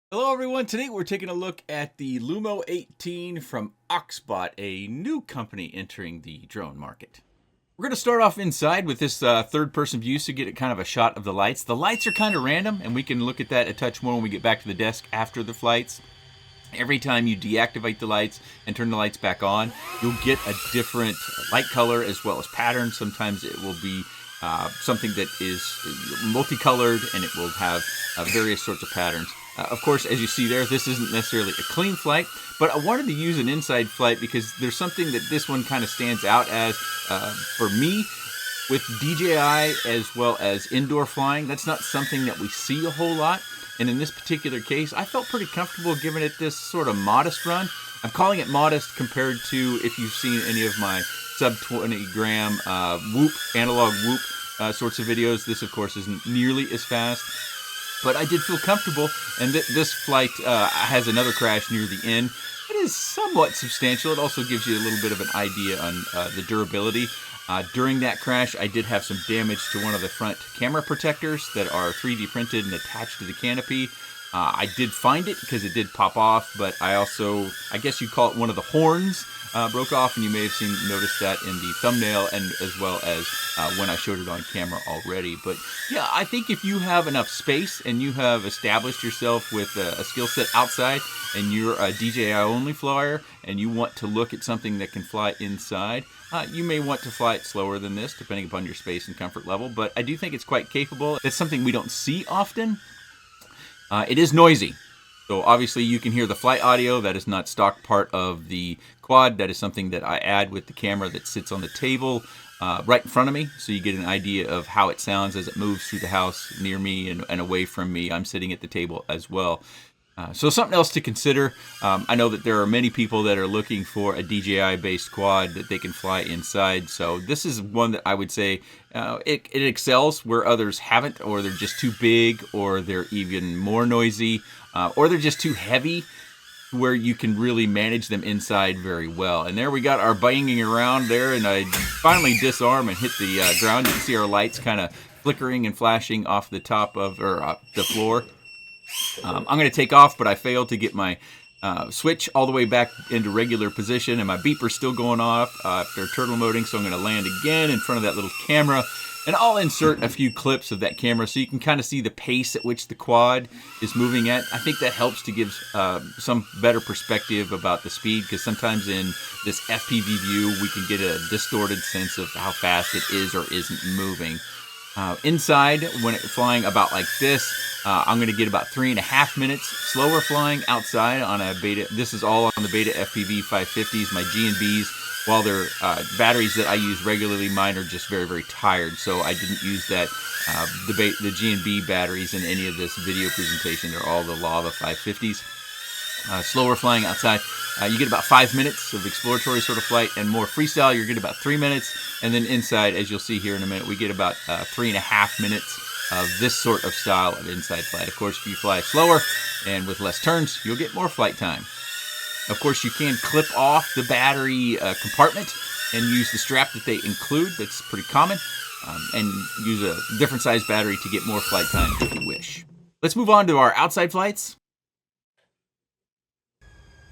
Hello everyone, today we're taking a look at the Lumo18 from Oxbot, a new company entering the drone market. We're going to start off inside with this third person view so you get kind of a shot of the lights. The lights are kind of random and we can look at that a touch more when we get back to the desk after the flights. Every time you deactivate the lights and turn the lights back on, you'll get a different light color as well as pattern. Sometimes it will be something that is multicolored and it will have various sorts of patterns. Of course, as you see there, this isn't necessarily a clean flight, but I wanted to use an inside flight because there's something that this one kind of stands out as for me. With DJI as well as indoor flying, that's not something that we see a whole lot. And in this particular case, I felt pretty comfortable giving it this sort of modest run. I'm calling it modest compared to if you've seen any of my sub 20 gram whoop, analog whoop sorts of videos. This, of course, isn't nearly as fast. But I did feel comfortable, and this flight has another crash near the end. It is somewhat substantial. It also gives you a little bit of an idea on the durability. During that crash, I did have some damage to one of the front camera protectors that are 3D printed and attached to the canopy. I did find it because it did pop off, but I guess you'd call it one of the horns broke off, and you may have noticed that in the thumbnail and as well as when I showed it on camera already. But yeah, I think if you have enough space and you have established yourself with a skill set outside and you're a DJI only flyer and you want to look at something that can fly inside, you may want to fly it slower than this depending upon your space and comfort level, but I do think it's quite capable. It's something we don't see often. It is noisy. So obviously you can hear the flight audio. That is not stock part of the quad. That is something that I add with the camera that sits on the table right in front of me. So you get an idea of how it sounds as it moves through the house near me and away from me. I'm sitting at the table as well. So something else to consider. I know that there are many people that are looking for a DJI-based quad that they can fly inside. So this is one that I would say it excels where others haven't, or they're just too big, or they're even more noisy, or they're just too heavy where you can really manage them inside very well. And there we got our banging around there, and I finally disarm and hit the ground. You can see our lights kind of flickering and flashing off the top of the floor. I'm going to take off, but I failed to get my switch all the way back into regular position, and my beeper's still going off after turtle moding, so I'm going to land again in front of that little camera, and I'll insert a few clips of that camera so you can kind of see the pace at which the quad is moving at. I think that helps to give some better perspective about the speed, because sometimes in this FPV view, we can get a distorted sense of how fast it is or isn't moving. Inside, when it's flying about like this, I'm going to get about 3.5 minutes slower flying outside on a Beta. This is all on the Beta FPV 550s, my G&Bs. While they're batteries that I use regularly, mine are just very, very tired, so I didn't use that the G&B batteries in any of this video presentation. They're all the Lava 550s. Slower flying outside, you get about 5 minutes of exploratory sort of flight, and more freestyle, you're getting about 3 minutes. And then inside, as you'll see here in a minute, we get about 3.5 minutes of this sort of style of inside flight. Of course, if you fly slower and with less turns, you'll get more flight time. Of course, you can clip off the battery compartment and use the strap that they include. That's pretty common. And use a different size battery to get more flight time if you wish. Let's move on to our outside flights.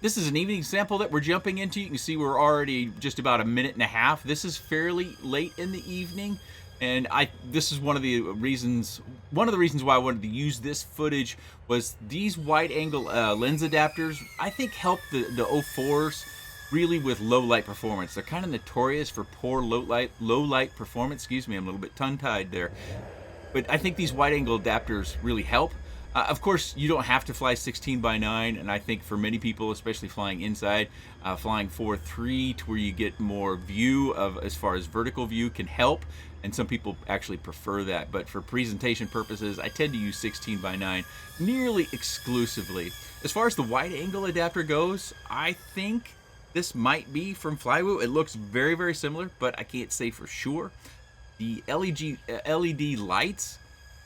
This is an evening sample that we're jumping into. You can see we're already just about 1.5 minutes. This is fairly late in the evening, and this is one of the reasons why I wanted to use this footage was these wide-angle lens adapters, I think, help the 04s really with low light performance. They're kind of notorious for poor low light performance. Excuse me, I'm a little bit tongue-tied there. But I think these wide-angle adapters really help. Of course, you don't have to fly 16:9, and I think for many people, especially flying inside, flying 4.3 to where you get more view of as far as vertical view can help, and some people actually prefer that. But for presentation purposes, I tend to use 16:9 nearly exclusively. As far as the wide-angle adapter goes, I think this might be from Flywoo. It looks very, very similar, but I can't say for sure. The LED lights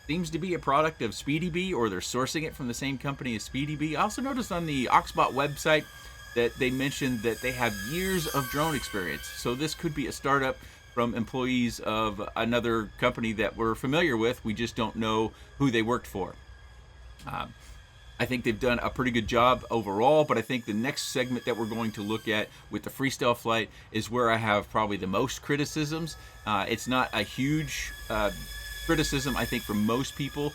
seems to be a product of SpeedyBee, or they're sourcing it from the same company as SpeedyBee. I also noticed on the Oxbot website that they mentioned that they have years of drone experience. So this could be a startup from employees of another company that we're familiar with. We just don't know who they worked for. I think they've done a pretty good job overall, but I think the next segment that we're going to look at with the freestyle flight is where I have probably the most criticisms. It's not a huge criticism, I think, for most people,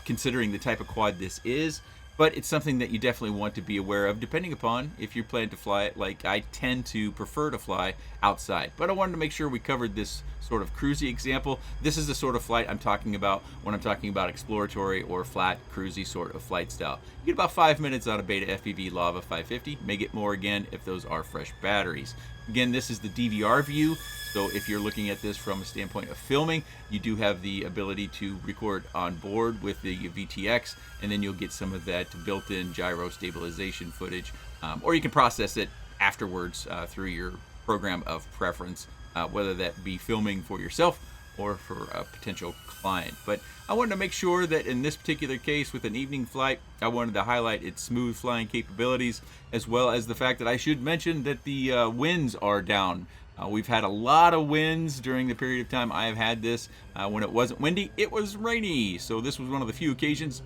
considering the type of quad this is, but it's something that you definitely want to be aware of, depending upon if you plan to fly it. Like, I tend to prefer to fly outside, but I wanted to make sure we covered this sort of cruisy example. This is the sort of flight I'm talking about when I'm talking about exploratory or flat cruisy sort of flight style. You get about 5 minutes out of Beta FPV Lava 550. May get more again if those are fresh batteries. Again, this is the DVR view, so if you're looking at this from a standpoint of filming, you do have the ability to record on board with the VTX, and then you'll get some of that built-in gyro stabilization footage, or you can process it afterwards through your program of preference, whether that be filming for yourself or for a potential client. But I wanted to make sure that in this particular case with an evening flight, I wanted to highlight its smooth flying capabilities, as well as the fact that I should mention that the winds are down. We've had a lot of winds during the period of time I have had this. When it wasn't windy, it was rainy. So this was one of the few occasions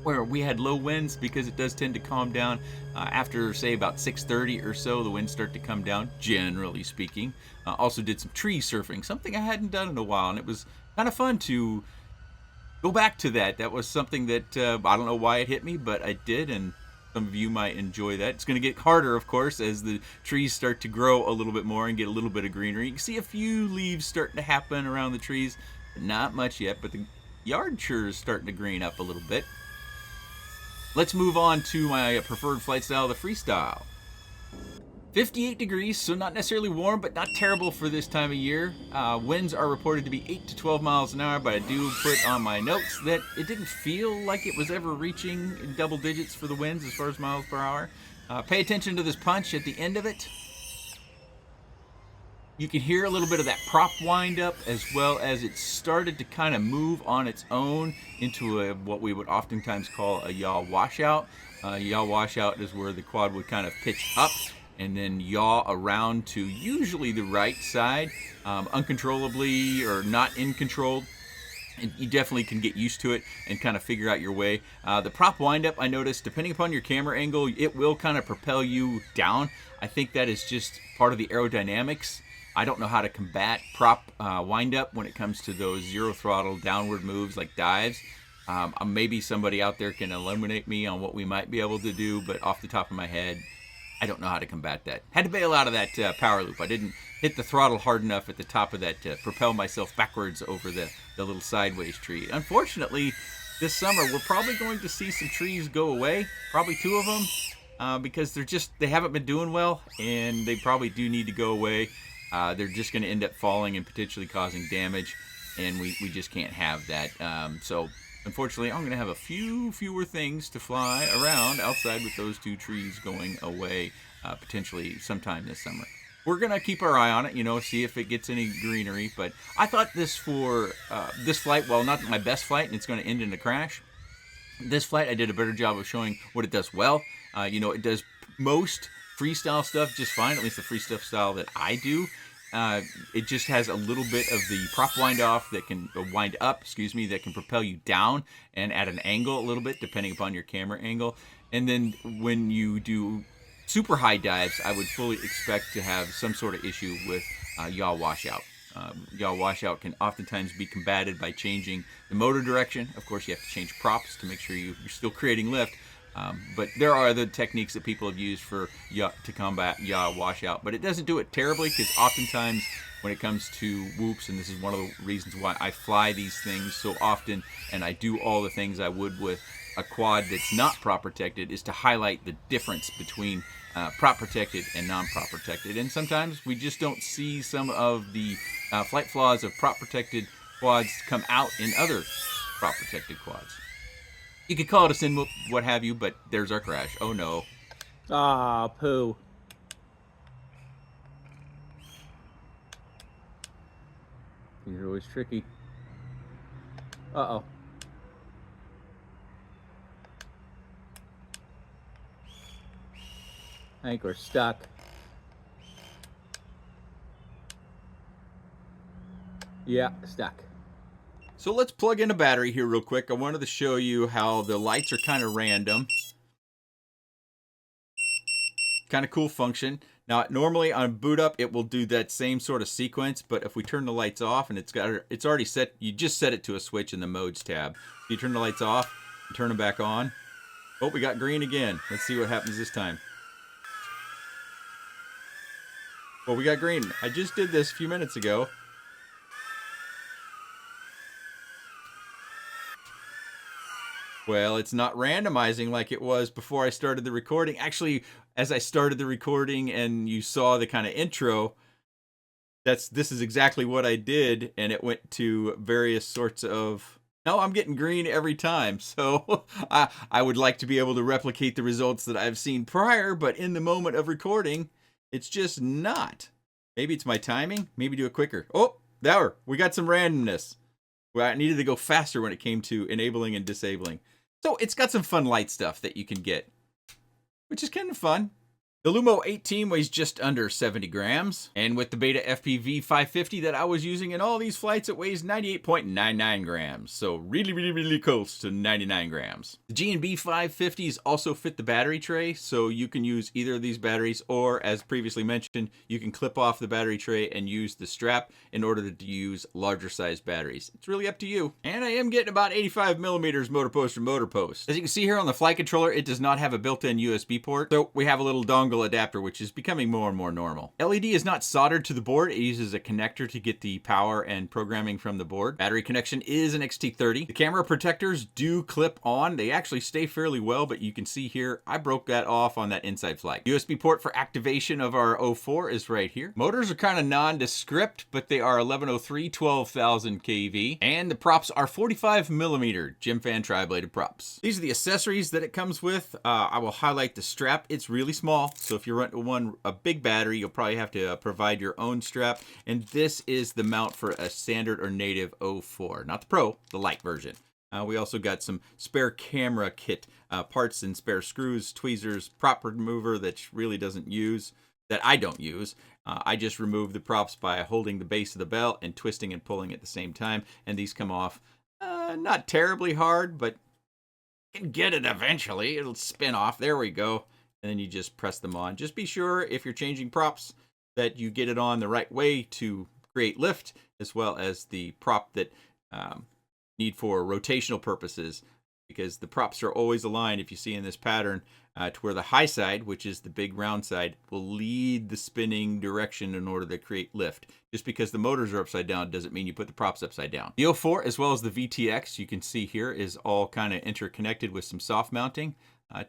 where we had low winds, because it does tend to calm down after, say, about 6:30 or so. The winds start to come down, generally speaking. Also did some tree surfing, something I hadn't done in a while, and it was kind of fun to go back to that. That was something that I don't know why it hit me, but I did, and some of you might enjoy that. It's going to get harder, of course, as the trees start to grow a little bit more and get a little bit of greenery. You can see a few leaves starting to happen around the trees, but not much yet, but the yard sure is starting to green up a little bit. Let's move on to my preferred flight style, the freestyle. 58 degrees, so not necessarily warm, but not terrible for this time of year. Winds are reported to be 8 to 12 miles an hour, but I do put on my notes that it didn't feel like it was ever reaching double digits for the winds as far as miles per hour. Pay attention to this punch at the end of it. You can hear a little bit of that prop wind up, as well as it started to kind of move on its own into what we would oftentimes call a yaw washout. Yaw washout is where the quad would kind of pitch up and then yaw around to usually the right side, uncontrollably or not in control. And you definitely can get used to it and kind of figure out your way. The prop windup, I noticed, depending upon your camera angle, it will kind of propel you down. I think that is just part of the aerodynamics. I don't know how to combat prop windup when it comes to those zero throttle downward moves like dives. Maybe somebody out there can illuminate me on what we might be able to do, but off the top of my head, I don't know how to combat that. Had to bail out of that power loop. I didn't hit the throttle hard enough at the top of that to propel myself backwards over the little sideways tree. Unfortunately, this summer we're probably going to see some trees go away, probably 2 of them, because they haven't been doing well, and they probably do need to go away. They're just going to end up falling and potentially causing damage, and we just can't have that. So unfortunately, I'm going to have a few fewer things to fly around outside with those 2 trees going away, potentially sometime this summer. We're going to keep our eye on it, see if it gets any greenery. But I thought this for this flight, well, not my best flight, and it's going to end in a crash. This flight, I did a better job of showing what it does well. It does most freestyle stuff just fine, at least the freestyle style that I do. It just has a little bit of the prop wind up, that can propel you down and at an angle a little bit, depending upon your camera angle. And then when you do super high dives, I would fully expect to have some sort of issue with yaw washout. Yaw washout can oftentimes be combated by changing the motor direction. Of course, you have to change props to make sure you're still creating lift. But there are other techniques that people have used to combat yaw washout, but it doesn't do it terribly, because oftentimes when it comes to whoops, and this is one of the reasons why I fly these things so often, and I do all the things I would with a quad that's not prop protected, is to highlight the difference between prop protected and non-prop protected. And sometimes we just don't see some of the flight flaws of prop protected quads come out in other prop protected quads. You could call it a sin, what have you, but there's our crash. Oh no. Ah, poo. These are always tricky. Uh-oh. I think we're stuck. Yeah, stuck. So let's plug in a battery here real quick. I wanted to show you how the lights are kind of random. Kind of cool function. Now, normally on boot up, it will do that same sort of sequence, but if we turn the lights off and it's already set, you just set it to a switch in the modes tab. You turn the lights off and turn them back on. Oh, we got green again. Let's see what happens this time. Well, we got green. I just did this a few minutes ago. Well, it's not randomizing like it was before I started the recording. Actually, as I started the recording and you saw the kind of intro, this is exactly what I did, and it went to various sorts of... No, I'm getting green every time, so I would like to be able to replicate the results that I've seen prior, but in the moment of recording, it's just not. Maybe it's my timing. Maybe do it quicker. Oh, there, we got some randomness. Well, I needed to go faster when it came to enabling and disabling. So it's got some fun light stuff that you can get, which is kind of fun. The Lumo18 weighs just under 70 grams, and with the Beta FPV 550 that I was using in all these flights, it weighs 98.99 grams, so really close to 99 grams. The G&B 550s also fit the battery tray, so you can use either of these batteries, or as previously mentioned, you can clip off the battery tray and use the strap in order to use larger size batteries. It's really up to you. And I am getting about 85 millimeters motor post from motor post. As you can see here on the flight controller, it does not have a built-in USB port, so we have a little dongle adapter, which is becoming more and more normal. LED is not soldered to the board. It uses a connector to get the power and programming from the board. Battery connection is an XT30. The camera protectors do clip on. They actually stay fairly well, but you can see here, I broke that off on that inside flight. USB port for activation of our 04 is right here. Motors are kind of nondescript, but they are 1103, 12,000 kV, and the props are 45 millimeter Gem Fan tri-bladed props. These are the accessories that it comes with. I will highlight the strap. It's really small, so if you rent a big battery, you'll probably have to provide your own strap. And this is the mount for a standard or native 04, not the Pro, the light version. We also got some spare camera kit parts and spare screws, tweezers, prop remover that really doesn't use, that I don't use. I just remove the props by holding the base of the belt and twisting and pulling at the same time. And these come off not terribly hard, but you can get it eventually. It'll spin off. There we go. And then you just press them on. Just be sure if you're changing props that you get it on the right way to create lift, as well as the prop that need for rotational purposes, because the props are always aligned, if you see in this pattern, to where the high side, which is the big round side, will lead the spinning direction in order to create lift. Just because the motors are upside down doesn't mean you put the props upside down. The 04 as well as the VTX, you can see here, is all kind of interconnected with some soft mounting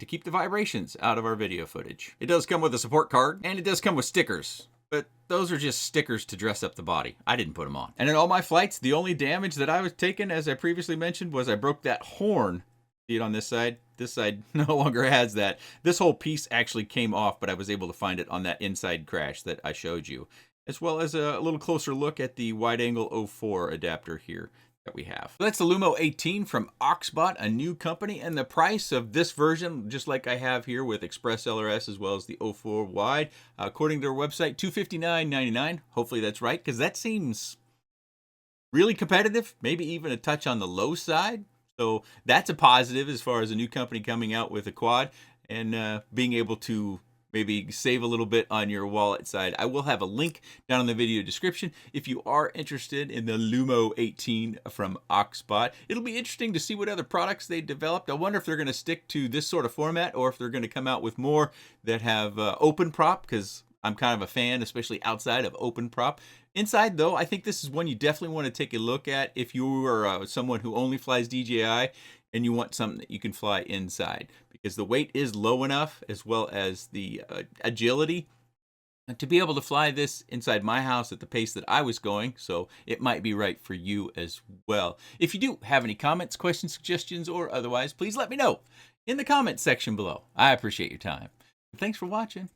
to keep the vibrations out of our video footage. It does come with a support card, and it does come with stickers, but those are just stickers to dress up the body. I didn't put them on. And in all my flights, the only damage that I was taking, as I previously mentioned, was I broke that horn. See it on this side? This side no longer has that. This whole piece actually came off, but I was able to find it on that inside crash that I showed you, as well as a little closer look at the wide angle 04 adapter here that we have. So that's the Lumo18 from Oxbot, a new company, and the price of this version, just like I have here with Express LRS as well as the 04 wide, according to their website, $259.99. Hopefully that's right, because that seems really competitive, maybe even a touch on the low side. So that's a positive as far as a new company coming out with a quad and being able to maybe save a little bit on your wallet side. I will have a link down in the video description if you are interested in the Lumo18 from Oxbot. It'll be interesting to see what other products they developed. I wonder if they're going to stick to this sort of format or if they're going to come out with more that have open prop, because I'm kind of a fan, especially outside of open prop. Inside, though, I think this is one you definitely want to take a look at if you are someone who only flies DJI and you want something that you can fly inside, because the weight is low enough, as well as the agility, to be able to fly this inside my house at the pace that I was going. So it might be right for you as well. If you do have any comments, questions, suggestions, or otherwise, please let me know in the comments section below. I appreciate your time. Thanks for watching.